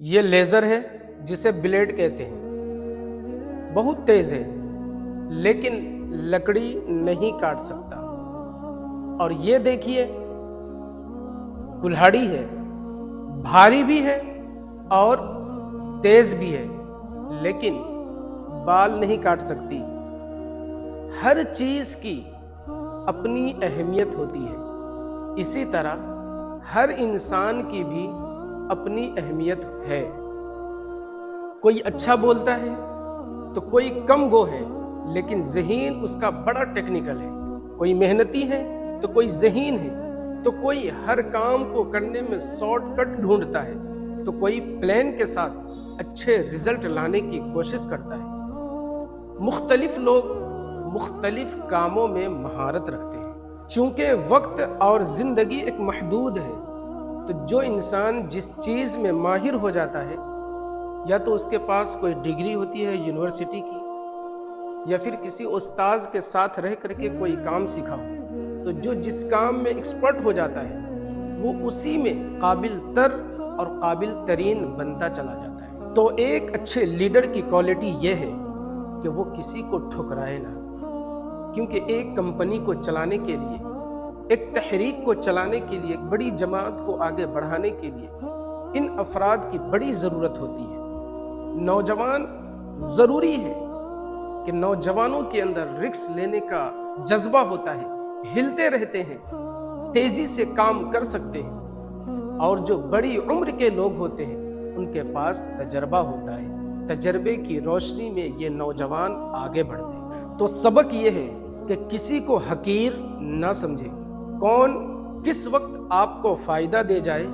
یہ لیزر ہے جسے بلیڈ کہتے ہیں، بہت تیز ہے لیکن لکڑی نہیں کاٹ سکتا۔ اور یہ دیکھیے کلہاڑی ہے، بھاری بھی ہے اور تیز بھی ہے لیکن بال نہیں کاٹ سکتی۔ ہر چیز کی اپنی اہمیت ہوتی ہے، اسی طرح ہر انسان کی بھی اپنی اہمیت ہے۔ کوئی اچھا بولتا ہے تو کوئی کم گو ہے لیکن ذہین اس کا بڑا ٹیکنیکل ہے۔ کوئی محنتی ہے تو کوئی ذہین ہے، تو کوئی ہر کام کو کرنے میں شارٹ کٹ ڈھونڈتا ہے، تو کوئی پلان کے ساتھ اچھے رزلٹ لانے کی کوشش کرتا ہے۔ مختلف لوگ مختلف کاموں میں مہارت رکھتے ہیں۔ چونکہ وقت اور زندگی ایک محدود ہے، تو جو انسان جس چیز میں ماہر ہو جاتا ہے، یا تو اس کے پاس کوئی ڈگری ہوتی ہے یونیورسٹی کی، یا پھر کسی استاذ کے ساتھ رہ کر کے کوئی کام سیکھا ہو، تو جو جس کام میں ایکسپرٹ ہو جاتا ہے وہ اسی میں قابل تر اور قابل ترین بنتا چلا جاتا ہے۔ تو ایک اچھے لیڈر کی کوالٹی یہ ہے کہ وہ کسی کو ٹھکرائے نہ، کیونکہ ایک کمپنی کو چلانے کے لیے، ایک تحریک کو چلانے کے لیے، ایک بڑی جماعت کو آگے بڑھانے کے لیے ان افراد کی بڑی ضرورت ہوتی ہے۔ نوجوان ضروری ہے کہ نوجوانوں کے اندر رسک لینے کا جذبہ ہوتا ہے، ہلتے رہتے ہیں، تیزی سے کام کر سکتے ہیں، اور جو بڑی عمر کے لوگ ہوتے ہیں ان کے پاس تجربہ ہوتا ہے، تجربے کی روشنی میں یہ نوجوان آگے بڑھتے ہیں۔ تو سبق یہ ہے کہ کسی کو حقیر نہ سمجھے، کون کس وقت آپ کو فائدہ دے جائے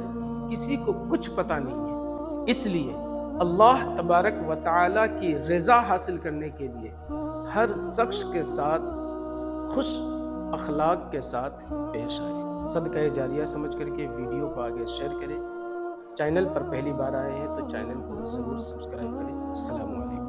کسی کو کچھ پتہ نہیں ہے۔ اس لیے اللہ تبارک و تعالی کی رضا حاصل کرنے کے لیے ہر شخص کے ساتھ خوش اخلاق کے ساتھ پیش آئے۔ صدقہ جاریہ سمجھ کر کے ویڈیو کو آگے شیئر کریں۔ چینل پر پہلی بار آئے ہیں تو چینل کو ضرور سبسکرائب کریں۔ السلام علیکم۔